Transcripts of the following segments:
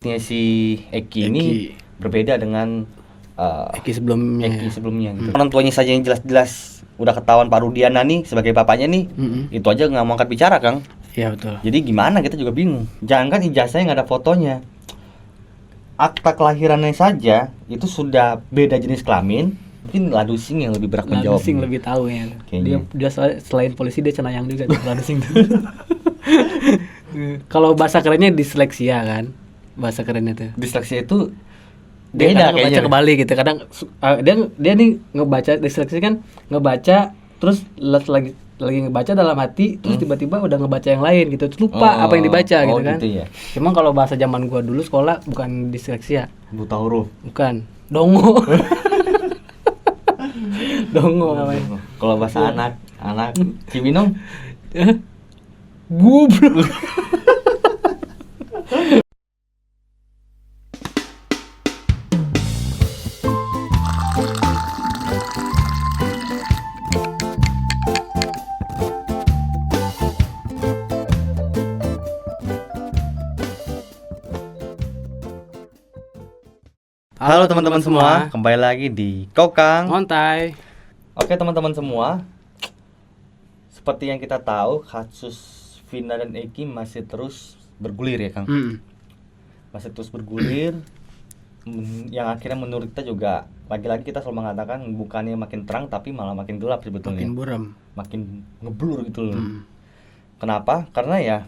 Si Eki ini berbeda dengan Eki sebelumnya. Gitu. Orang tuanya saja yang jelas-jelas udah ketahuan Pak Rudiana nih sebagai bapaknya nih, itu aja nggak mau angkat bicara, Kang. Iya betul. Jadi gimana, kita juga bingung. Jangankan ijazahnya nggak ada fotonya, akta kelahirannya saja itu sudah beda jenis kelamin. Mungkin Ladusing yang lebih berhak menjawab. Ladusing lebih tahu ya. Kayaknya. Dia selain polisi dia cenayang juga Ladusing. Kalau bahasa kerennya disleksia kan. Bahasa kerennya tuh. Disleksia itu Dia beda kadang kayaknya. ngebaca kebalik gitu. Kadang dia nih ngebaca disleksia kan, ngebaca terus lagi ngebaca dalam hati terus tiba-tiba udah ngebaca yang lain gitu. Terus lupa apa yang dibaca gitu kan. Gitu ya. Cuma kalau bahasa zaman gua dulu sekolah bukan disleksia. Buta huruf. Bukan. Dongo. Dongo namanya. Kalau bahasa anak Cibinong Gubruk. Halo teman-teman semua, kembali lagi di Kokang Ngontai. Oke teman-teman semua, seperti yang kita tahu, kasus Vina dan Eki masih terus bergulir ya Kang. Masih terus bergulir, yang akhirnya menurut kita juga, lagi-lagi kita selalu mengatakan bukannya makin terang tapi malah makin gelap sebetulnya. Makin buram. Makin ngeblur gitu loh. Kenapa? Karena ya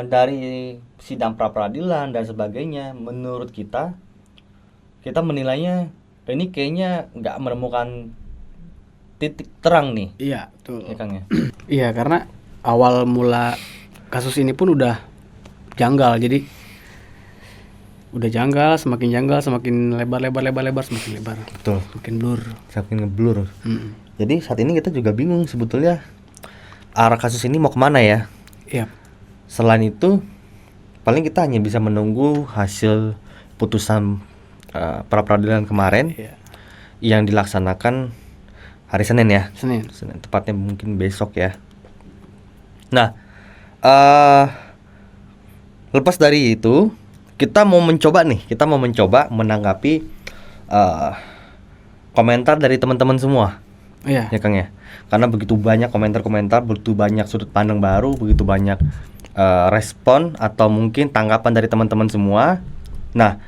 dari sidang pra-peradilan dan sebagainya, menurut kita menilainya ini kayaknya nggak menemukan titik terang nih. Iya, betul. Ya Kang ya. Iya, karena awal mula kasus ini pun udah janggal. Jadi udah janggal, semakin lebar, semakin lebar. Betul. Makin blur. Semakin ngeblur. Jadi saat ini kita juga bingung sebetulnya arah kasus ini mau kemana ya. Iya. Selain itu, paling kita hanya bisa menunggu hasil putusan pra-peradilan kemarin yang dilaksanakan hari Senin ya. Senin, tepatnya mungkin besok ya. Nah, lepas dari itu, kita mau mencoba menanggapi komentar dari teman-teman semua. Iya. Ya Kang ya. Karena begitu banyak komentar-komentar, begitu banyak sudut pandang baru, begitu banyak respon atau mungkin tanggapan dari teman-teman semua. Nah,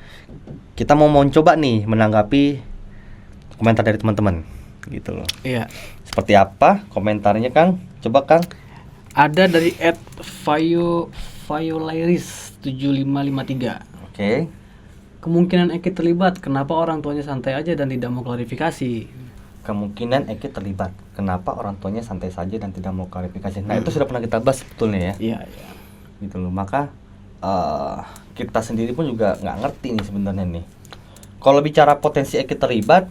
kita mau mencoba nih menanggapi komentar dari teman-teman gitu loh. Iya. Seperti apa komentarnya Kang? Coba Kang. Ada dari @violairis7553. Oke. Kemungkinan Eki terlibat, kenapa orang tuanya santai aja dan tidak mau klarifikasi? Kemungkinan Eki terlibat, kenapa orang tuanya santai saja dan tidak mau klarifikasi. Nah, itu sudah pernah kita bahas sebetulnya ya. Iya. Gitu loh. Maka kita sendiri pun juga nggak ngerti nih sebenarnya nih. Kalau bicara potensi Eki terlibat,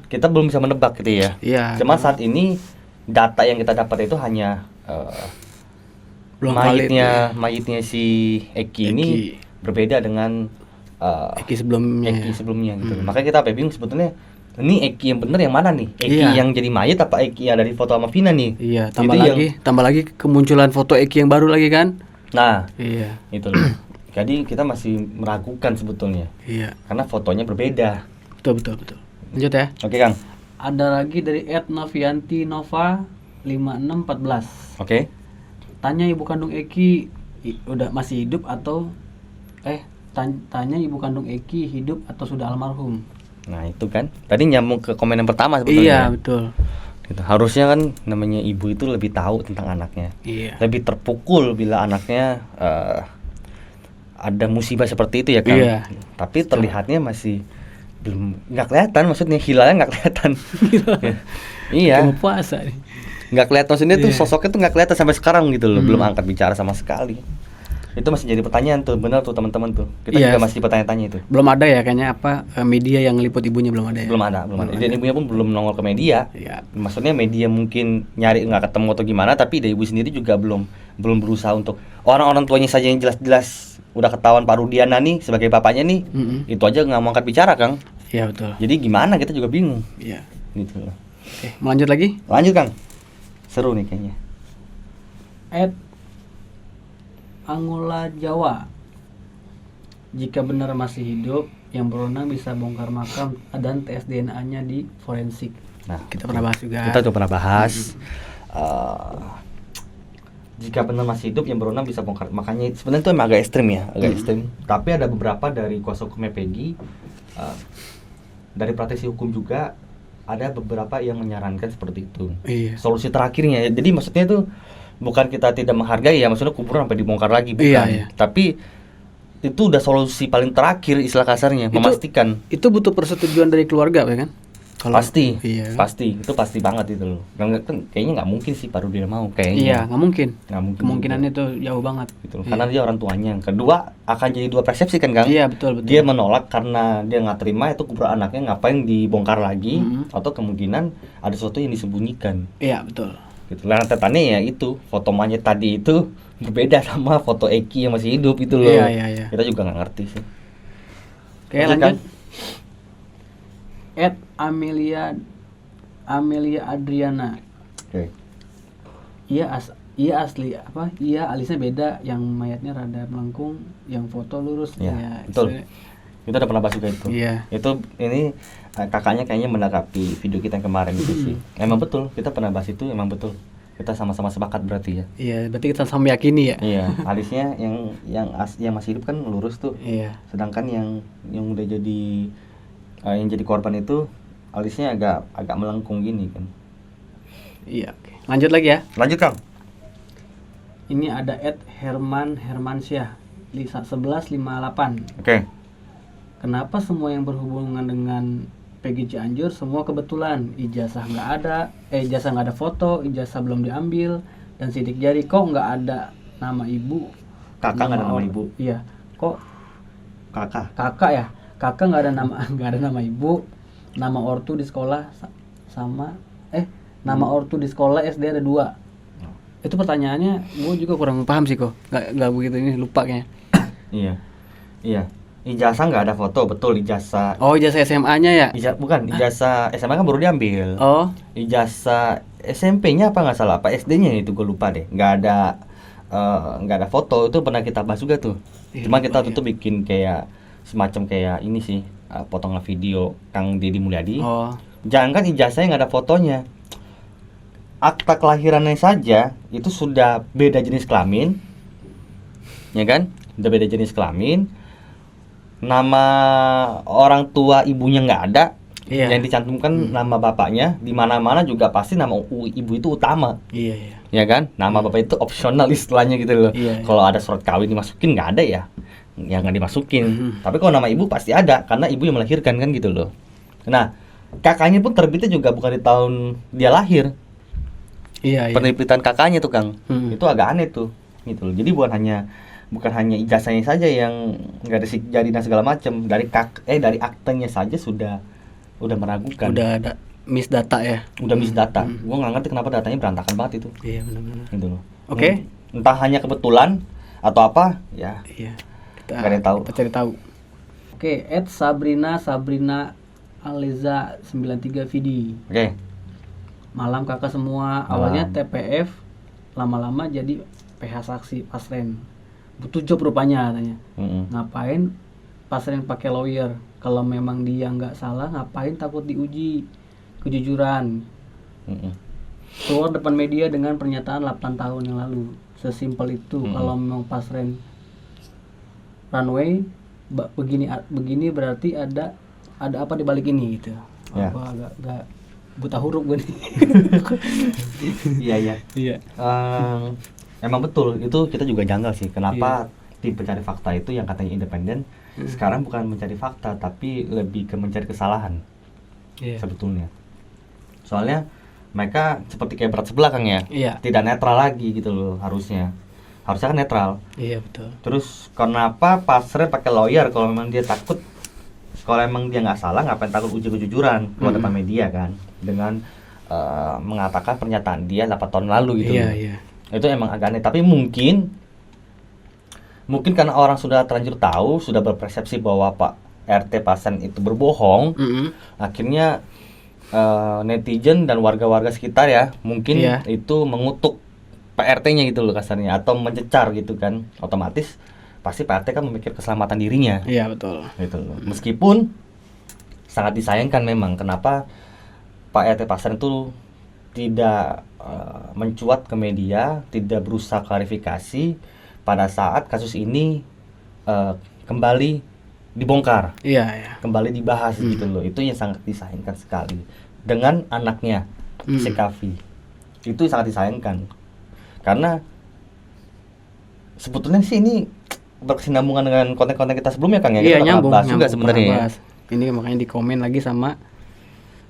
kita belum bisa menebak gitu ya. Iya. Cuma saat ini data yang kita dapat itu hanya mayitnya si Eki ini berbeda dengan Eki sebelumnya. Gitu. Makanya kita bingung sebetulnya. Ini Eki yang bener yang mana nih? Eki yang jadi mayit apa Eki yang dari foto sama Vina nih? Iya, tambah lagi kemunculan foto Eki yang baru lagi kan? Nah, iya. Itu loh. Jadi kita masih meragukan sebetulnya. Iya. Karena fotonya berbeda. Betul. Lanjut ya. Oke, Kang. Ada lagi dari @noviantinova5614. Oke. Tanya ibu kandung Eki udah masih hidup atau tanya ibu kandung Eki hidup atau sudah almarhum. Nah itu kan tadi nyambung ke komen yang pertama sebetulnya. Iya betul. Gitu. Harusnya kan namanya ibu itu lebih tahu tentang anaknya. Iya. Lebih terpukul bila anaknya ada musibah seperti itu ya Kang. Iya. Tapi terlihatnya masih belum, nggak kelihatan, maksudnya hilalnya nggak kelihatan. Iya. Mau puasa nih. Nggak kelihatan, maksudnya tuh sosoknya tuh nggak kelihatan sampai sekarang gitu loh. Belum angkat bicara sama sekali. Itu masih jadi pertanyaan tuh, benar tuh teman-teman tuh. Kita juga masih bertanya-tanya itu. Belum ada ya kayaknya media yang ngeliput ibunya belum ada ya. Belum ada. Dan ibunya pun belum nongol ke media. Iya. Maksudnya media mungkin nyari nggak ketemu atau gimana, tapi dari ibu sendiri juga belum berusaha untuk orang tuanya saja yang jelas-jelas udah ketahuan Pak Rudiana nih sebagai bapaknya nih. Itu aja nggak mau angkat bicara Kang. Iya betul. Jadi gimana, kita juga bingung. Iya. Gitu loh. Oke, mau lanjut lagi? Lanjut Kang. Seru nih kayaknya. Angula Jawa Jika benar masih hidup, yang berwenang bisa bongkar makam dan tes DNA-nya di forensik. Nah, Kita pernah bahas juga. kita udah pernah bahas. Jika benar masih hidup, yang berwenang bisa bongkar. Makanya sebenarnya itu emang agak ekstrim ya, agak ekstrim. Tapi ada beberapa dari kuasa hukumnya Peggy, dari praktisi hukum juga ada beberapa yang menyarankan seperti itu. Iya. Solusi terakhirnya. Jadi maksudnya itu bukan kita tidak menghargai ya, maksudnya kuburan sampai dibongkar lagi, bukan. Iya. Tapi itu udah solusi paling terakhir istilah kasarnya, memastikan. Itu butuh persetujuan dari keluarga, ya kan? Pasti, iya. pasti, itu pasti banget itu loh. Kayaknya nggak mungkin sih Pak Rudi mau, kayaknya. Iya, nggak mungkin. juga. Kemungkinannya itu jauh banget. Gitu loh. Karena dia orang tuanya. Yang kedua akan jadi dua persepsi kan, Kang? Iya, betul. Dia menolak karena dia nggak terima itu kuburan anaknya ngapain dibongkar lagi, atau kemungkinan ada sesuatu yang disembunyikan. Iya, betul. Gitu. Nah, tetannya ya itu foto monyet tadi itu berbeda sama foto Eki yang masih hidup itu loh. Iya. Kita juga nggak ngerti sih. Oke, lanjut. Amelia Adriana. Oke. Iya asli apa? Iya alisnya beda, yang mayatnya rada melengkung, yang foto lurus. Ya, betul. Kita udah pernah bahas juga itu. Iya. Itu ini kakaknya kayaknya menanggapi video kita yang kemarin itu sih. Emang betul, kita pernah bahas itu, emang betul. Kita sama-sama sepakat berarti ya. Iya, berarti kita sama yakini ya. Iya, alisnya yang masih hidup kan lurus tuh. Iya. Sedangkan yang udah jadi yang jadi korban itu alisnya agak melengkung gini kan. Iya, oke. Lanjut lagi ya. Lanjut, Kang. Ini ada Hermansyah 1158. Oke. Kenapa semua yang berhubungan dengan Peggy Cianjur semua kebetulan? Ijazah nggak ada foto, ijazah belum diambil, dan sidik jari kok nggak ada nama ibu. Kakak nggak ada nama ibu. Iya, kok Kakak ya? Kakak nggak ada nama ibu. Nama ortu di sekolah nama ortu di sekolah SD ada 2. Itu pertanyaannya gue juga kurang paham sih kok. Nggak begitu, ini lupa kayaknya. Iya. Ijazah nggak ada foto, betul ijazah. Oh, ijazah SMA-nya ya? Ijazah SMA kan baru diambil. Oh. Ijazah SMP-nya apa nggak salah, apa SD-nya itu gue lupa deh. Nggak ada foto, itu pernah kita bahas juga tuh. Cuma kita tuh bikin kayak semacam kayak ini sih, potongan video Kang Deddy Mulyadi. Oh. Jangan ijazahnya nggak ada fotonya. Akta kelahirannya saja itu sudah beda jenis kelamin, ya kan? Udah beda jenis kelamin. Nama orang tua ibunya nggak ada. Iya. Yang dicantumkan nama bapaknya, di mana-mana juga pasti nama ibu itu utama. Iya. Ya kan? Nama bapak itu opsional istilahnya gitu loh. Iya. Kalau ada surat kawin dimasukin nggak ada ya, nggak dimasukin. Tapi kalau nama ibu pasti ada karena ibu yang melahirkan kan gitu loh. Nah, kakaknya pun terbitnya juga bukan di tahun dia lahir. Iya. Penerbitan kakaknya tuh, Kang. Itu agak aneh tuh gitu loh. Jadi bukan hanya ijazahnya saja yang nggak ada jari dan segala macam, dari aktenya saja sudah meragukan. Udah ada miss data ya. Udah miss data. Gua nggak ngerti kenapa datanya berantakan banget itu. Iya, benar-benar. Gitu loh. Oke. Entah hanya kebetulan atau apa, ya. Iya. Nggak ada yang tahu. Kita cari tahu. Oke, Sabrina Aleza 93 Vidi. Oke. Malam kakak semua. Awalnya TPF, lama-lama jadi PH saksi pasren. Butuh job rupanya katanya. Ngapain pasren pakai lawyer? Kalau memang dia nggak salah, ngapain takut diuji kejujuran? Keluar depan media dengan pernyataan 8 tahun yang lalu. Sesimpel itu. Kalau memang pasren runway begini berarti ada apa di balik ini gitu. Ya. Gua agak buta huruf gue nih. Iya. Emang betul, itu kita juga janggal sih. Kenapa tim pencari fakta itu yang katanya independen sekarang bukan mencari fakta tapi lebih ke mencari kesalahan. Sebetulnya. Soalnya mereka seperti kayak berat sebelah, Kang ya. Tidak netral lagi gitu loh harusnya. Harusnya kan netral. Iya, betul. Terus kenapa pasren pakai lawyer kalau memang dia takut? Kalau emang dia nggak salah, ngapain takut uji kejujuran keluar depan media kan? Dengan mengatakan pernyataan dia 8 tahun lalu gitu. Iya. Itu emang agak aneh. Tapi mungkin karena orang sudah terlanjur tahu, sudah berpersepsi bahwa Pak RT Pasen itu berbohong, akhirnya netizen dan warga-warga sekitar ya mungkin itu mengutuk Pak RT-nya gitu loh kasarnya, atau mencecar gitu kan. Otomatis pasti Pak RT kan memikir keselamatan dirinya. Iya betul. Gitu loh. Meskipun sangat disayangkan memang kenapa Pak RT Pasren itu tidak mencuat ke media, tidak berusaha klarifikasi pada saat kasus ini kembali dibongkar, kembali dibahas gitu loh. Itu yang sangat disayangkan sekali. Dengan anaknya si Kavi, itu sangat disayangkan karena sebetulnya sih ini berkesinambungan dengan konten-konten kita sebelumnya Kang ya. Iya, kita nyambung juga sebenarnya. Ini makanya di komen lagi sama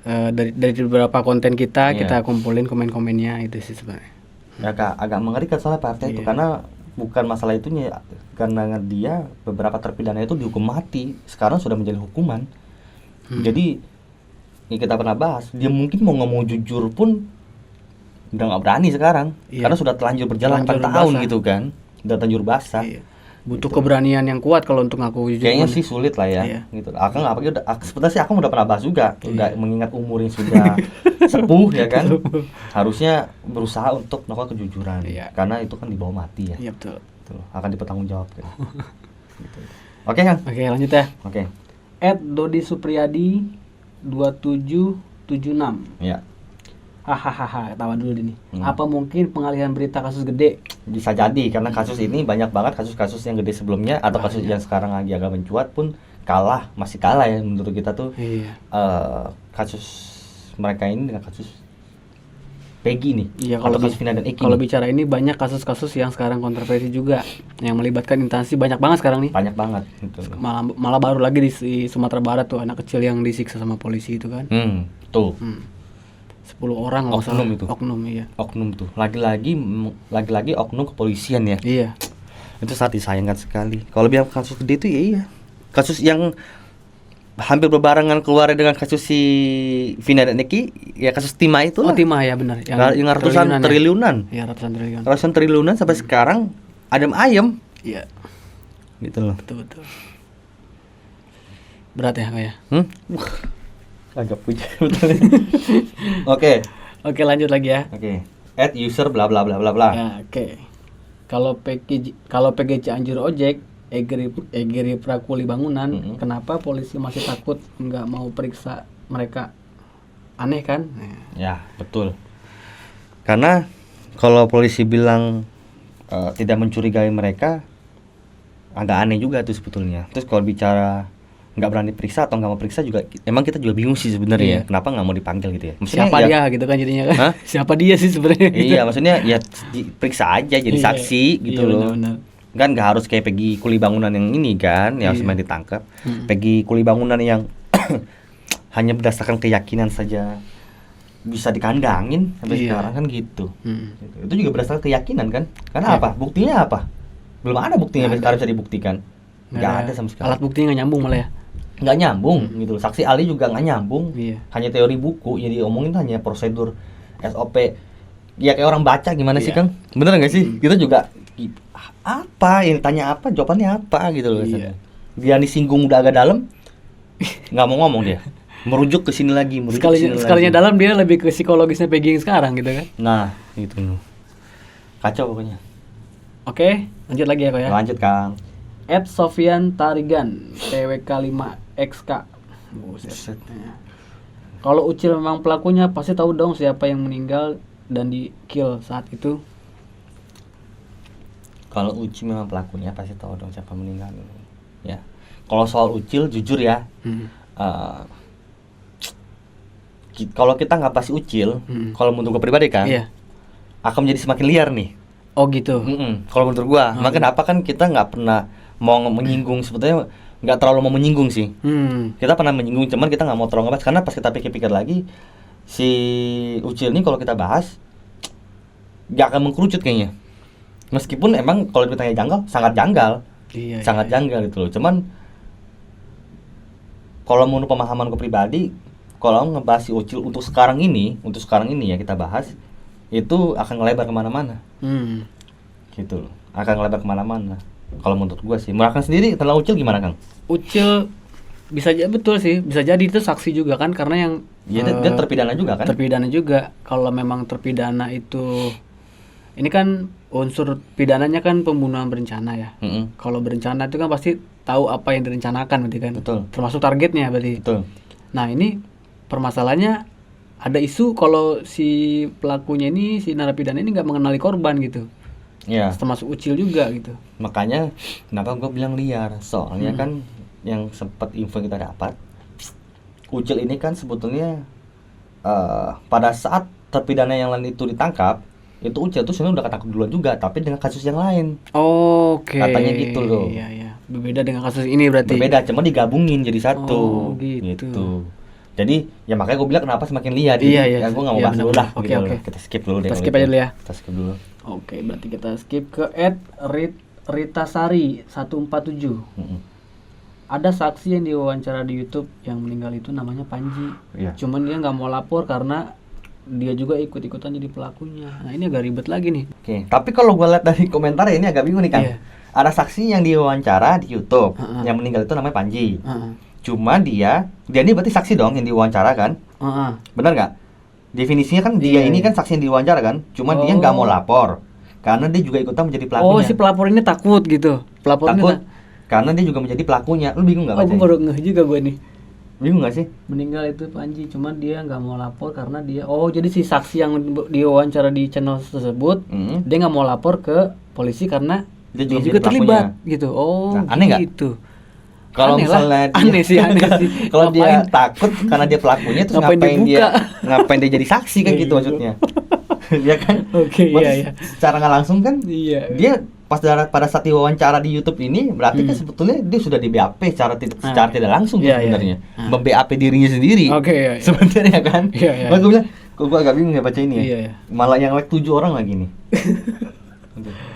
dari beberapa konten kita kumpulin komen-komennya itu sih sebenarnya. Ya agak mengerikan soalnya Pak RT itu karena bukan masalah itunya, karena dia beberapa terpidana itu dihukum mati, sekarang sudah menjadi hukuman. Jadi ini kita pernah bahas, dia mungkin mau ngomong jujur pun udah nggak berani sekarang, karena sudah terlanjur berjalan 4 tahun gitu kan, udah terlanjur basah. Butuh gitu. Keberanian yang kuat kalau untuk ngaku jujur. Kayaknya sih sulit lah ya. Gitu. Akang sebenarnya sih aku udah pernah bahas juga, udah mengingat umur yang sudah sepuh ya kan. Harusnya berusaha untuk melakukan kejujuran. Karena itu kan dibawa mati ya. Iya betul. Akan dipertanggungjawabkan. Gitu. Oke Kang. Oke, lanjut ya. Oke. @Dodi Supriyadi 2776. Iya. Hahaha, tawa dulu nih. Apa mungkin pengalihan berita kasus gede? Bisa jadi karena kasus ini banyak banget kasus-kasus yang gede sebelumnya atau kasus yang sekarang lagi agak mencuat pun masih kalah ya menurut kita tuh. Kasus mereka ini dengan kasus Peggy nih. Kalau kasus Vina dan Eki. Kalau bicara ini banyak kasus-kasus yang sekarang kontroversi juga yang melibatkan instansi banyak banget sekarang nih. Banyak banget gitu. Malah baru lagi di Sumatera Barat tuh anak kecil yang disiksa sama polisi itu kan. Tuh. 10 orang oknum itu. Oknum tuh. Lagi-lagi oknum kepolisian ya. Iya. Itu sangat disayangkan sekali. Kalau bilang kasus gede itu ya iya. Kasus yang hampir berbarengan keluar dengan kasus si Vina dan Eki, ya kasus Timah itu. Timah ya benar. Yang ratusan triliunan. Iya, ratusan triliun. Ratusan triliunan sampai sekarang adem ayem. Iya. Gitu loh. Betul. Berat ya kayak. Agak puja betul. Oke, lanjut lagi ya. @user bla bla bla bla bla. Ya, Kalau PG Cianjur Ojek, Egeri Prakuli Bangunan, kenapa polisi masih takut nggak mau periksa mereka? Aneh kan? Ya, betul. Karena kalau polisi bilang tidak mencurigai mereka, agak aneh juga tuh sebetulnya. Terus kalau bicara nggak berani periksa atau nggak mau periksa juga, emang kita juga bingung sih sebenarnya. Kenapa nggak mau dipanggil gitu ya? Maksudnya siapa dia gitu kan jadinya kan? Siapa dia sih sebenarnya? Iya, maksudnya ya diperiksa aja jadi saksi gitu loh. Bener. Kan nggak harus kayak Peggy Kuli Bangunan yang ini kan, yang sebenarnya ditangkap. Peggy Kuli Bangunan yang hanya berdasarkan keyakinan saja bisa dikandangin sampai sekarang kan gitu. Itu juga berdasarkan keyakinan kan? Karena apa? Buktinya apa? Belum ada buktinya sampai sekarang bisa dibuktikan. Nggak ada sama sekali. Alat buktinya nggak nyambung malah ya. Nggak nyambung gitu. Saksi ahli juga nggak nyambung. Hanya teori buku, jadi omongin hanya prosedur SOP. Ya kayak orang baca gimana sih Kang? Bener nggak sih? Kita juga apa yang tanya apa, jawabannya apa gitu loh. Dia disinggung udah agak dalam, nggak mau ngomong dia. Merujuk ke sini lagi, sekalinya dalam dia lebih ke psikologisnya Peggy yang sekarang gitu kan. Nah, gitu. Kacau pokoknya. Oke, lanjut lagi ya Kak ya. Lanjut Kang. @Sofian Tarigan TWK 5XK. Kalau Ucil memang pelakunya, pasti tahu dong siapa yang meninggal dan di kill saat itu. Kalau Ucil memang pelakunya, pasti tahu dong siapa meninggal. Ya. Kalau soal Ucil, jujur ya, kalau kita nggak pasti Ucil, kalau menurut gue pribadi kan, akan menjadi semakin liar nih. Oh gitu. Kalau menurut gue, makanya apa kan kita nggak pernah mau menyinggung, sebetulnya nggak terlalu mau menyinggung sih. Kita pernah menyinggung, cuman kita nggak mau terlalu ngebahas karena pas kita pikir-pikir lagi, si Ucil ini kalau kita bahas nggak akan mengkerucut kayaknya. Meskipun emang kalau ditanya janggal, sangat janggal, sangat janggal gitu loh. Cuman kalau menurut pemahamanku pribadi, kalau ngebahas si Ucil untuk sekarang ini ya kita bahas, itu akan ngelebar kemana-mana. Gitu loh, akan ngelebar kemana-mana. Kalau menurut gua sih, menurut Kang sendiri tentang Ucil gimana Kang? Ucil bisa betul sih, bisa jadi itu saksi juga kan, karena yang dia terpidana juga kan? Terpidana juga. Kalau memang terpidana itu, ini kan unsur pidananya kan pembunuhan berencana ya. Kalau berencana itu kan pasti tahu apa yang direncanakan berarti kan. Betul. Termasuk targetnya berarti. Betul. Nah, ini permasalahannya ada isu kalau si pelakunya ini, si narapidana ini nggak mengenali korban gitu. Ya. Termasuk ucil juga gitu. Makanya kenapa gue bilang liar? Soalnya kan yang sempat info kita dapat, ucil ini kan sebetulnya pada saat terpidana yang lain itu ditangkap, itu ucil tuh sebenarnya udah ketangkep duluan juga, tapi dengan kasus yang lain. Oke. Katanya gitu loh. Iya, iya. Berbeda dengan kasus ini berarti. Berbeda, cuma digabungin jadi satu. Oh, gitu. Jadi ya makanya gue bilang kenapa semakin liar. Iya, iya. Ya gue nggak mau Iya, bahas dulu lah. Oke, gitu oke. loh. Kita skip dulu deh. Kita kalau skip gitu. aja dulu ya. Kita skip dulu. Oke, berarti kita skip ke @ritasari 147. Ada saksi yang diwawancara di YouTube yang meninggal itu namanya Panji. Iya. Cuman dia nggak mau lapor karena dia juga ikut-ikutan jadi pelakunya. Nah, ini agak ribet lagi nih. Oke, tapi kalau gue lihat dari komentar ini agak bingung nih kan. Iya. Ada saksi yang diwawancara di YouTube, yang meninggal itu namanya Panji. Cuma dia ini berarti saksi dong yang diwawancara kan? Benar nggak? Definisinya kan dia ini kan saksi yang diwawancara kan? Cuma dia nggak mau lapor karena dia juga ikutan menjadi pelakunya. Oh, si pelapor ini takut gitu. Pelapor takut ini karena dia juga menjadi pelakunya. Lu bingung nggak gue bacanya? baru ngeh juga gue nih. Bingung nggak sih? Meninggal itu Panji, cuman dia nggak mau lapor karena dia jadi si saksi yang diwawancara di channel tersebut dia nggak mau lapor ke polisi karena dia juga terlibat gitu. Oh, nah, aneh nggak? Gitu. Kalau misalnya aneh sih. Kalau dia takut karena dia pelakunya, terus ngapain dia jadi saksi kan gitu maksudnya. Ya kan? Oke, iya. Secara nggak langsung kan dia pada saat diwawancara di YouTube ini berarti kan sebetulnya dia sudah di BAP secara tidak langsung sebenarnya. Mem-BAP dirinya sendiri. Oke, sebenarnya kan. Iya. Gue bilang, gue agak bingung ya baca ini ya. Iya. Malah yang like 7 orang lagi nih.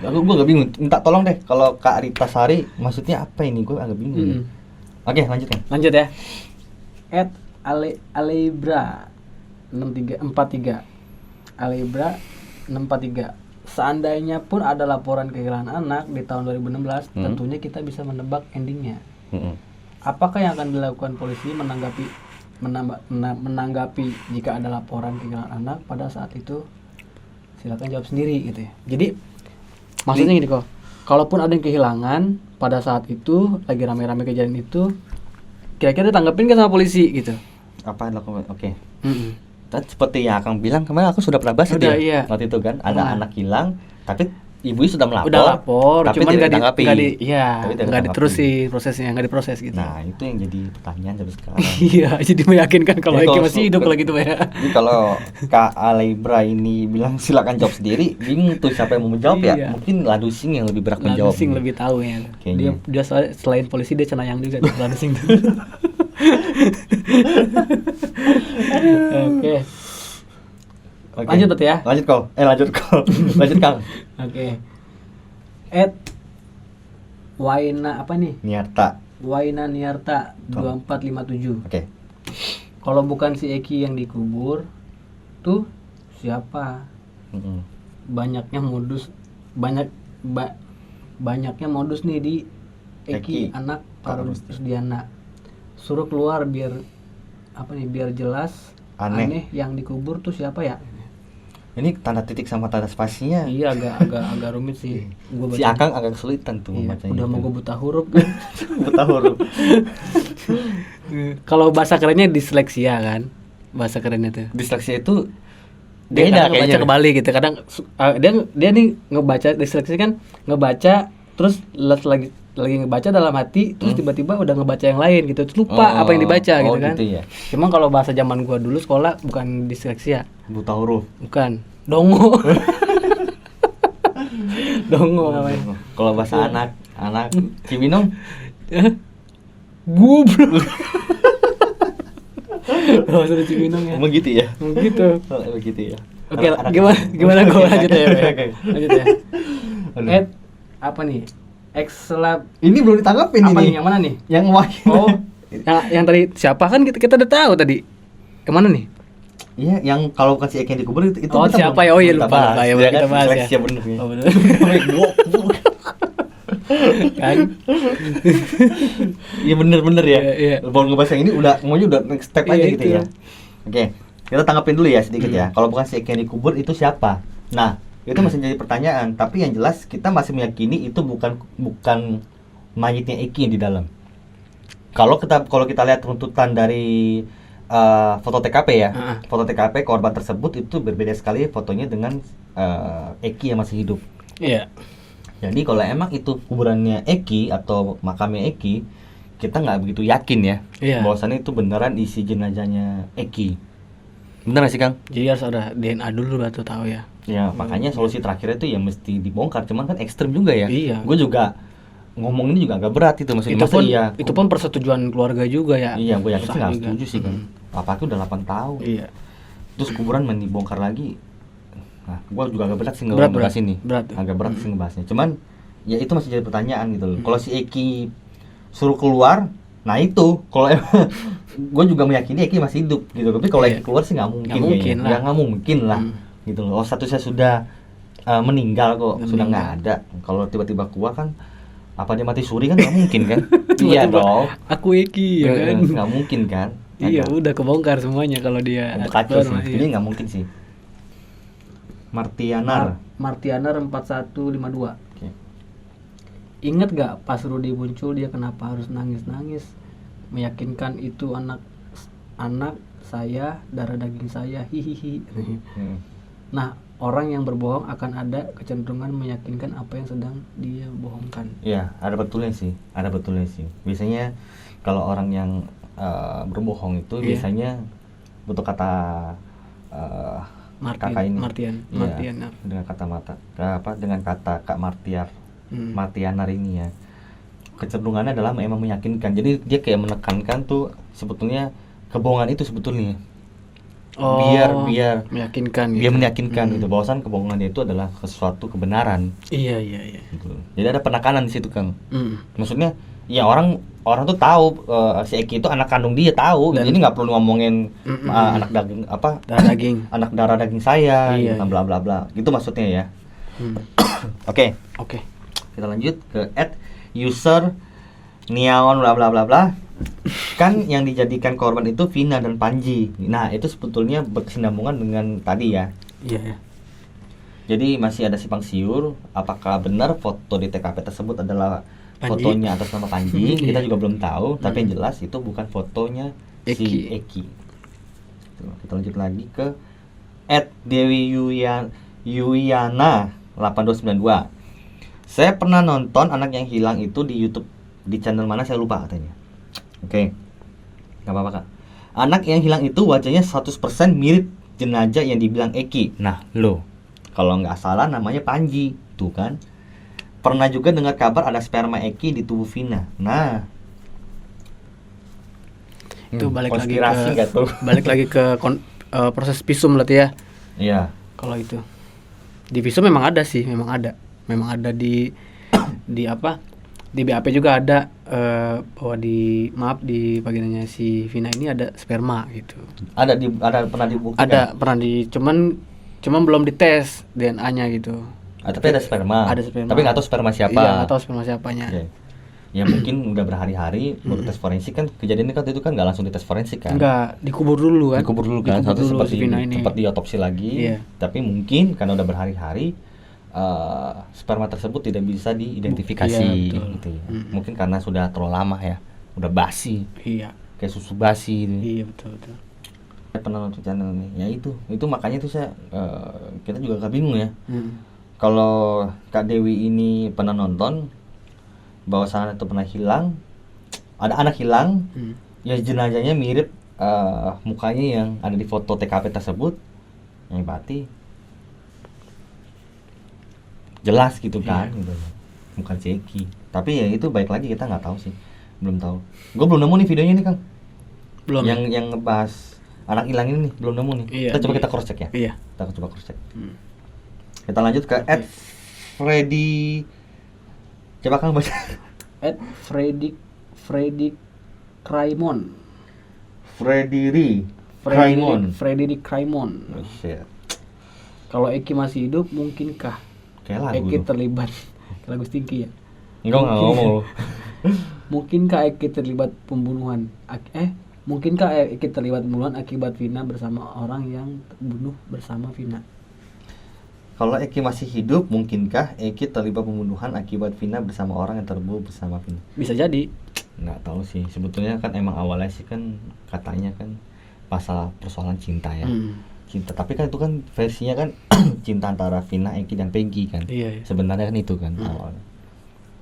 Gue agak bingung. Minta tolong deh kalau Kak Rita Sari maksudnya apa ini? Gue agak bingung. Oke, lanjut ya. @alebra 6343. Alebra 643. Seandainya pun ada laporan kehilangan anak di tahun 2016, tentunya kita bisa menebak endingnya. Apakah yang akan dilakukan polisi menanggapi jika ada laporan kehilangan anak pada saat itu? Silakan jawab sendiri gitu ya. Jadi maksudnya gini kok, kalaupun ada yang kehilangan pada saat itu lagi rame-rame kejadian itu, kira-kira ditanggapin kan sama polisi gitu? Apa yang dilakukan? Oke. Dan seperti yang Akang bilang kemarin, aku sudah pernah bahas itu ya. Waktu itu kan ada anak hilang, tapi ibu sudah melapor. Udah lapor, tapi cuman tidak ditanggapi. Nggak diterusin prosesnya, nggak diproses gitu. Nah, itu yang jadi pertanyaan sampai sekarang. Iya, jadi meyakinkan kalau Eki masih hidup kalau gitu ya. Jadi kalau Kak Alebra ini bilang silakan jawab sendiri, bingung tuh siapa yang mau menjawab ya? Mungkin Ladusing yang lebih berhak menjawab. Ladusing lebih tahu ya. Dia selain polisi dia cenayang juga tuh Ladusing tuh. Oke. Lanjut berarti ya. Lanjut Kang. Oke. Waina apa nih? Waina Niarta 2457. Oke. Kalau bukan si Eki yang dikubur, tuh siapa? Banyaknya modus nih di Eki anak Rusdiana. Suruh keluar biar jelas aneh yang dikubur tuh siapa ya? Ini tanda titik sama tanda spasinya. Iya, agak rumit sih. Si Akang agak kesulitan tuh membacanya. Udah mau gue buta huruf kan. Buta huruf. Kalau bahasa kerennya disleksia kan. Bahasa kerennya tuh. Disleksia itu beda kayaknya. Baca kebalik gitu. Kadang dia nih ngebaca disleksia kan, ngebaca terus lagi ngebaca dalam hati terus tiba-tiba udah ngebaca yang lain gitu, terus lupa apa yang dibaca gitu kan. Gitu ya. Cuma kalau bahasa zaman gua dulu sekolah bukan disleksia, buta huruf. Bukan, dongo. Dongo namanya. Kalau bahasa anak Cibinong gubruk. Bahasa Cibinong ya. Begitu ya. Begitu ya. Oke, gimana gua lanjut ya. Lanjut ya. Apa nih? Xlab ini belum ditanggapin apa ini. Nih, yang mana nih? Yang yang tadi siapa kan kita udah tahu tadi. Yang mana nih? Iya, yang kalau bukan si Eki yang dikubur itu siapa ya? Oh iya lupa ya, kita bahas ya. Bener ya. Oh bener. Kan? Iya bener ya. Iya. Baru ngebahas yang ini udah next step aja gitu ya. Oke, kita tanggapin dulu ya sedikit ya. Kalau bukan si Eki yang dikubur itu siapa? Nah, itu masih jadi pertanyaan. Tapi yang jelas kita masih meyakini itu bukan mayitnya Eki yang di dalam. Kalau kita lihat runtutan dari foto TKP ya, foto TKP korban tersebut itu berbeda sekali fotonya dengan Eki yang masih hidup. Iya. Jadi kalau emang itu kuburannya Eki atau makamnya Eki, kita nggak begitu yakin ya, bahwasannya itu beneran isi jenazahnya Eki. Bener gak sih Kang? Jadi harus ada DNA dulu baru tahu ya. Ya makanya solusi terakhirnya itu ya mesti dibongkar, cuman kan ekstrim juga ya. Iya. Gue juga ngomong ini juga agak berat itu maksudnya. Itu pun persetujuan keluarga juga ya. Iya, gue yakin sih nggak setuju sih kan. Apalagi udah 8 tahun. Iya. Terus kuburan dibongkar lagi. Nah, gue juga agak berat sih ngebahas ini. Agak berat sih ngebahasnya. Cuman ya itu masih jadi pertanyaan gitu loh. Kalau si Eki suruh keluar, nah itu kalau gue juga meyakini Eki masih hidup gitu. Tapi kalau Eki keluar sih nggak mungkin lah. Nggak mungkin lah gitu loh. Statusnya sudah meninggal kok, sudah nggak ada. Kalau tiba-tiba keluar kan apa dia mati suri kan nggak mungkin kan? Iya dong. Aku Eki ya kan? Nggak mungkin kan? Iya udah kebongkar semuanya kalau dia. Kacau sih. Ini nggak mungkin sih. Martianar 4152. Okay. Ingat gak pas Rudy muncul dia kenapa harus nangis-nangis? Meyakinkan itu anak saya, darah daging saya, hihihi. Nah, orang yang berbohong akan ada kecenderungan meyakinkan apa yang sedang dia bohongkan. Iya, ada betulnya sih. Biasanya kalau orang yang berbohong itu biasanya butuh kata kakak ini. Martian. Dengan kata Kak Martianar ini ya. Kecenderungannya adalah memang meyakinkan. Jadi dia kayak menekankan tuh sebetulnya kebohongan itu sebetulnya. Biar meyakinkan. Biar meyakinkan gitu bahwasan kebohongan itu adalah sesuatu kebenaran. Iya. Gitu. Jadi ada penekanan di situ, Kang. Maksudnya ya orang tuh tahu si Eki itu anak kandung dia tahu. Jadi nggak perlu ngomongin anak daging anak darah daging saya gitu, bla bla bla. Gitu maksudnya ya. Oke. Kita lanjut ke @user Niawan bla bla bla bla. Kan yang dijadikan korban itu Vina dan Panji. Nah, itu sebetulnya berkesinambungan dengan tadi ya. Iya. Jadi masih ada simpang siur apakah benar foto di TKP tersebut adalah fotonya atas nama Panji. Kita juga belum tahu, tapi yang jelas itu bukan fotonya si Eki. Kita lanjut lagi ke @dewi_yuyana 8292. Saya pernah nonton anak yang hilang itu di YouTube, di channel mana saya lupa katanya. Oke. Gak apa-apa Kak. Anak yang hilang itu wajahnya 100% mirip jenazah yang dibilang Eki. Nah, kalau nggak salah namanya Panji, tuh kan. Pernah juga dengar kabar ada sperma Eki di tubuh Vina. Nah, itu balik lagi ke proses visum berarti ya. Iya. Kalau itu di visum memang ada di BAP juga ada bahwa di bagiannya si Vina ini ada sperma gitu. Ada pernah dibuktikan. Cuman belum dites DNA-nya gitu. Tapi ada sperma. Tapi nggak tahu sperma siapa. Iya, nggak tahu sperma siapanya. Okay. Ya mungkin udah berhari-hari baru tes forensik kan. Kejadiannya kan itu kan nggak langsung dites forensik kan. Enggak, dikubur dulu kan. Sempat diotopsi lagi. Iya. Tapi mungkin karena udah berhari-hari sperma tersebut tidak bisa diidentifikasi gitu ya. Mungkin karena sudah terlalu lama ya, udah basi. Iya. Kayak susu basi gitu. Iya, betul. Saya pernah nonton channel ini. Ya itu makanya tuh saya kita juga agak bingung ya. Kalau Kak Dewi ini pernah nonton bahwasannya itu pernah hilang, ada anak hilang, ya jenazahnya mirip mukanya yang ada di foto TKP tersebut, yang berarti jelas gitu kan, gitu. Bukan Eki. Tapi ya itu baik lagi kita nggak tahu sih, belum tahu. Gue belum nemu nih videonya nih Kang. Belum. Yang ngebahas anak hilang ini nih belum nemu nih. Iya, Kita cross check ya. Iya. Kita coba cross check. Kita lanjut ke @Freddy. Coba Kang baca. @Freddy Kraimon. Freddy Kraimon. Oh, shit. Kalau Eki masih hidup, mungkinkah Eki terlibat lagu Stinky ya? Enggak ngomong. Mungkinkah Eki terlibat pembunuhan? Mungkinkah Eki terlibat pembunuhan akibat Vina bersama orang yang bunuh bersama Vina? Kalau Eki masih hidup, mungkinkah Eki terlibat pembunuhan akibat Vina bersama orang yang terbunuh bersama Vina? Bisa jadi. Nggak tahu sih. Sebetulnya kan emang awalnya sih kan katanya kan masalah persoalan cinta ya. Cinta. Tapi kan itu kan versinya kan cinta antara Vina, Eki dan Peggy kan. Iya. Sebenarnya kan itu kan awalnya.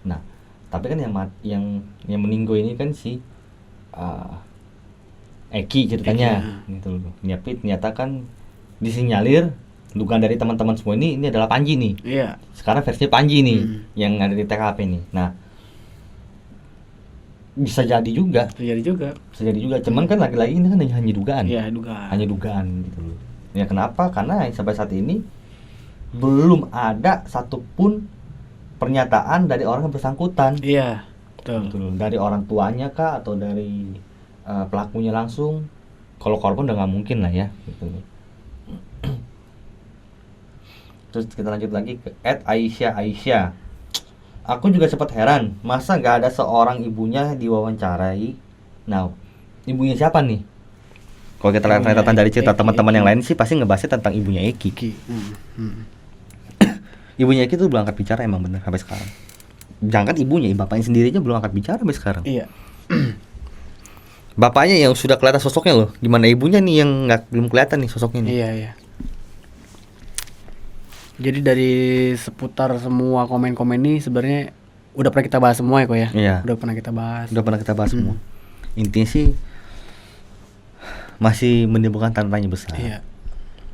Nah, tapi kan yang meninggal ini kan si Eki ceritanya. Gitu loh. Ternyata kan disinyalir dugaan dari teman-teman semua ini adalah Panji nih. Iya. Sekarang versinya Panji nih yang ada di TKP nih. Nah, bisa jadi juga. Cuman kan lagi-lagi ini kan hanya dugaan. Iya, dugaan. Hanya dugaan gitu loh. Ya kenapa? Karena sampai saat ini belum ada satupun pernyataan dari orang yang bersangkutan. Iya, betul. Gitu loh. Dari orang tuanya kah atau dari pelakunya langsung. Kalau korban udah nggak mungkin lah ya. Gitu loh. Terus kita lanjut lagi ke @Aisyah. Aku juga sempat heran, masa nggak ada seorang ibunya diwawancarai. Nah, ibunya siapa nih? Kalau kita lihat rentetan dari cerita teman-teman yang lain sih pasti ngebahasnya tentang ibunya Eki. Ibunya Eki tuh belum angkat bicara emang bener sampai sekarang. Jangan ibunya, bapaknya sendiri aja belum angkat bicara sampai sekarang. Iya. Bapaknya yang sudah kelihatan sosoknya loh. Gimana ibunya nih yang belum kelihatan nih sosoknya nih. Iya. Jadi dari seputar semua komen-komen ini sebenarnya udah pernah kita bahas semua ya kok ya. Iya. Udah pernah kita bahas semua. Intinya sih masih menimbulkan tanda tanya besar. Iya.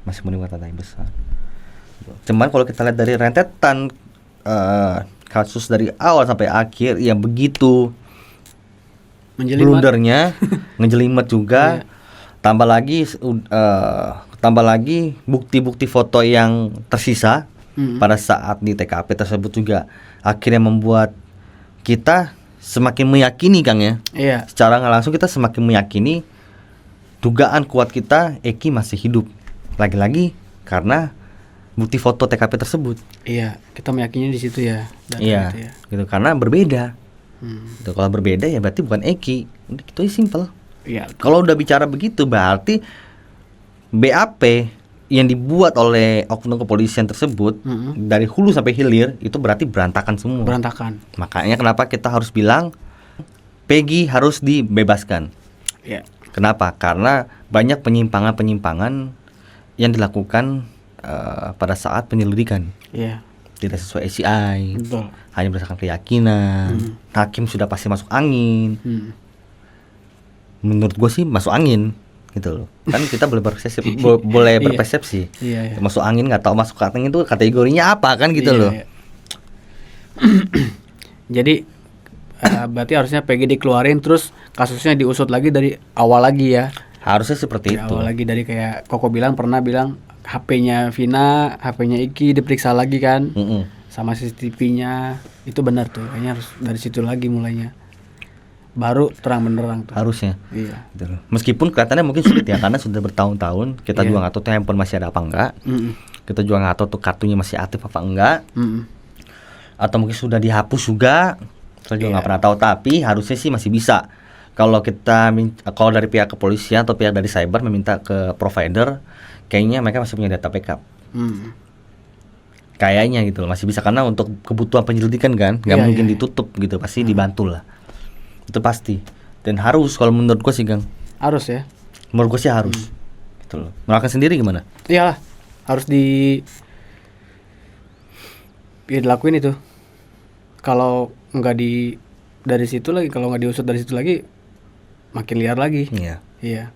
Masih menimbulkan tanda tanya besar. Cuman kalau kita lihat dari rentetan kasus dari awal sampai akhir ya begitu blundernya, ngejelimet juga. Tambah lagi bukti-bukti foto yang tersisa pada saat di TKP tersebut juga akhirnya membuat kita semakin meyakini Kang ya. Iya. Secara nggak langsung kita semakin meyakini dugaan kuat kita Eki masih hidup. Lagi-lagi karena bukti foto TKP tersebut. Iya, kita meyakini di situ ya. Iya, gitu karena berbeda. Gitu, kalau berbeda ya berarti bukan Eki. Itu simple. Iya. Kalau udah bicara begitu berarti BAP yang dibuat oleh oknum kepolisian tersebut dari hulu sampai hilir itu berarti berantakan semua. Makanya kenapa kita harus bilang Peggy harus dibebaskan. Iya. Kenapa? Karena banyak penyimpangan yang dilakukan pada saat penyelidikan. Iya. Tidak sesuai SCI. Betul. Hanya berdasarkan keyakinan. Hakim sudah pasti masuk angin. Menurut gue sih masuk angin gitu loh. Kan kita boleh berpersepsi, berpersepsi. Iya. Masuk angin nggak tahu masuk angin itu kategorinya apa kan gitu loh. Jadi berarti harusnya PG dikeluarin terus kasusnya diusut lagi dari awal lagi ya. Harusnya seperti itu. Awal lagi dari kayak Koko pernah bilang HP-nya Vina, HP-nya Iki diperiksa lagi kan. Sama CCTV-nya. Itu benar tuh. Kayaknya harus dari situ lagi mulainya. Baru terang benderang tuh. Harusnya. Iya. Gitu. Meskipun kelihatannya mungkin sulit ya karena sudah bertahun-tahun kita juga nggak tahu tuh handphone masih ada apa enggak. Kita juga nggak tahu tuh kartunya masih aktif apa enggak. Atau mungkin sudah dihapus juga. Kita juga nggak pernah tahu. Tapi harusnya sih masih bisa. Kalau kalau dari pihak kepolisian atau pihak dari cyber meminta ke provider, kayaknya mereka masih punya data backup. Kayaknya gitu masih bisa karena untuk kebutuhan penyelidikan kan nggak mungkin ditutup gitu, pasti dibantu lah. Itu pasti. Dan harus kalau menurut gue sih Gang. Harus ya. Menurut gue sih harus. Gitu loh. Menurut sendiri gimana? Iyalah, harus dilakuin itu. Kalau nggak dari situ lagi, kalau nggak diusut dari situ lagi, makin liar lagi. Iya.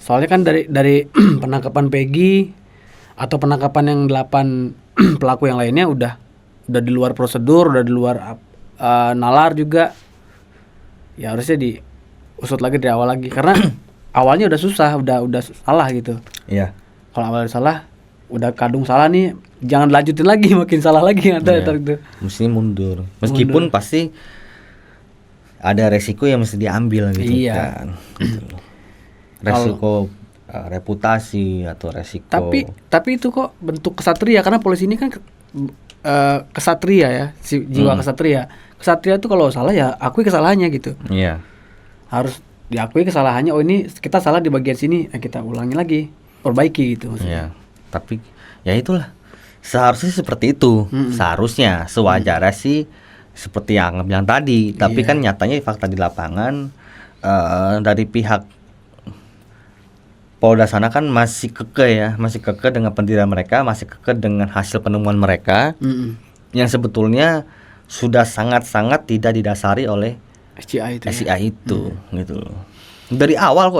Soalnya kan dari penangkapan Peggy atau penangkapan yang 8 pelaku yang lainnya udah di luar prosedur, udah di luar nalar juga. Ya harusnya diusut lagi dari awal lagi karena awalnya udah susah, udah salah gitu. Iya. Kalau awalnya salah, udah kadung salah nih, jangan lanjutin lagi, makin salah lagi gitu. Mesti mundur. Meskipun pasti ada resiko yang mesti diambil gitu kan. Gitu. Resiko reputasi atau resiko. Tapi itu kok bentuk kesatria karena polisi ini kan kesatria ya, jiwa kesatria. Kesatria itu kalau salah ya akui kesalahannya gitu. Iya. Harus diakui kesalahannya. Oh ini kita salah di bagian sini, kita ulangi lagi, perbaiki gitu maksudnya. Iya. Tapi ya itulah Seharusnya seperti itu. Seharusnya, sewajarnya sih seperti yang Angga bilang tadi. Tapi kan nyatanya fakta di lapangan dari pihak Polda sana kan masih kekeh dengan pendirian mereka, masih kekeh dengan hasil penemuan mereka, yang sebetulnya sudah sangat-sangat tidak didasari oleh SCI itu, gitu loh. Dari awal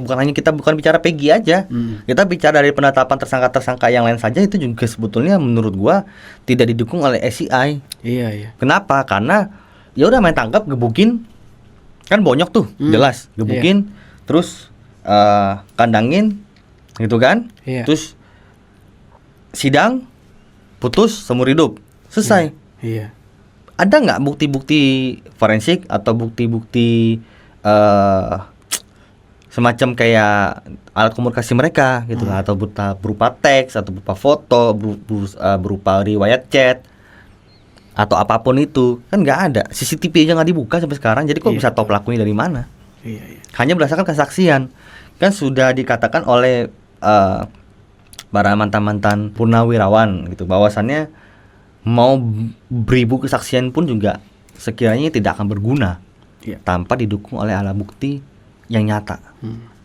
bukan hanya kita bukan bicara Peggy aja, kita bicara dari penetapan tersangka-tersangka yang lain saja itu juga sebetulnya menurut gua tidak didukung oleh SCI. Iya. Kenapa? Karena ya udah main tangkap, gebukin, kan bonyok tuh, jelas, gebukin, terus kandangin, gitu kan, terus sidang, putus seumur hidup, selesai. Ada nggak bukti-bukti forensik atau bukti-bukti semacam kayak alat komunikasi mereka gitu atau berupa teks atau berupa foto, berupa riwayat chat atau apapun itu, kan nggak ada. CCTV aja nggak dibuka sampai sekarang, jadi kok bisa tahu pelakunya dari mana? Hanya berdasarkan kesaksian. Kan sudah dikatakan oleh para mantan-mantan purnawirawan gitu, bahwasannya mau beribu kesaksian pun juga sekiranya tidak akan berguna tanpa didukung oleh alat bukti yang nyata.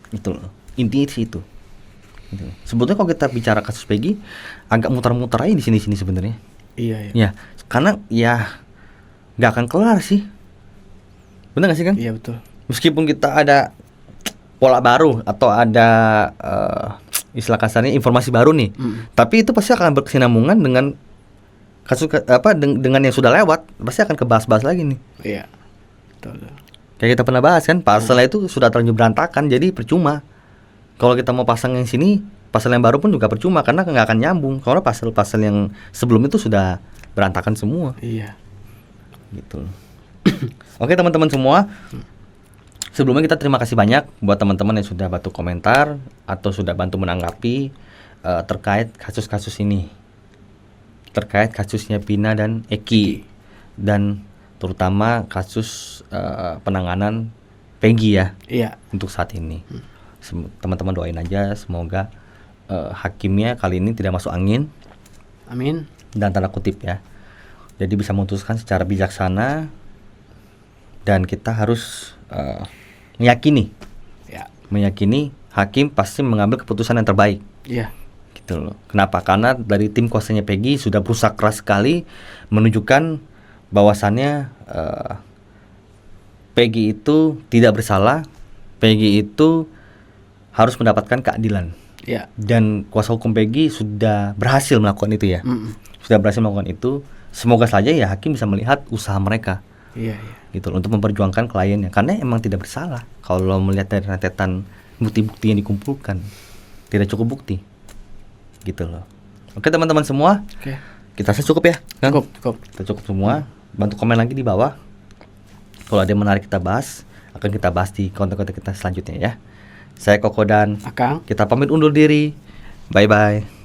Itu loh. Intinya itu. Gitu. Sebetulnya kalau kita bicara kasus Peggy agak muter-muter aja di sini sebenarnya. Ya, karena ya nggak akan kelar sih. Benar nggak sih, Kang? Iya, betul. Meskipun kita ada pola baru atau ada istilah kasarnya informasi baru nih, tapi itu pasti akan berkesinambungan dengan kasus dengan yang sudah lewat, pasti akan kebahas-bahas lagi nih. Iya, betul. Kayak kita pernah bahas kan, pasal itu sudah terlanjur berantakan, jadi percuma. Kalau kita mau pasang yang sini, pasal yang baru pun juga percuma karena nggak akan nyambung. Kalau pasal-pasal yang sebelum itu sudah berantakan semua. Iya. Gitu. Oke teman-teman semua. Sebelumnya kita terima kasih banyak buat teman-teman yang sudah bantu komentar atau sudah bantu menanggapi terkait kasus-kasus ini, terkait kasusnya Vina dan Eki, dan terutama kasus penanganan Peggy ya. Iya. Untuk saat ini, teman-teman doain aja semoga hakimnya kali ini tidak masuk angin. Amin. Dan tanda kutip ya. Jadi bisa memutuskan secara bijaksana dan kita harus meyakini hakim pasti mengambil keputusan yang terbaik. Iya. Gitu loh. Kenapa? Karena dari tim kuasanya Peggy sudah berusaha keras sekali menunjukkan bahwasannya Peggy itu tidak bersalah, Peggy itu harus mendapatkan keadilan. Iya. Dan kuasa hukum Peggy sudah berhasil melakukan itu ya. Sudah berhasil melakukan itu. Semoga saja ya hakim bisa melihat usaha mereka. Iya. Gitu loh, untuk memperjuangkan kliennya karena emang tidak bersalah. Kalau melihat dari rentetan bukti-bukti yang dikumpulkan tidak cukup bukti. Gitu loh. Oke teman-teman semua. Oke. Kita cukup ya, kan? Cukup. Kita cukup semua. Bantu komen lagi di bawah. Kalau ada yang menarik kita bahas, akan kita bahas di konten-konten kita selanjutnya ya. Saya Koko dan Akang. Kita pamit undur diri. Bye bye.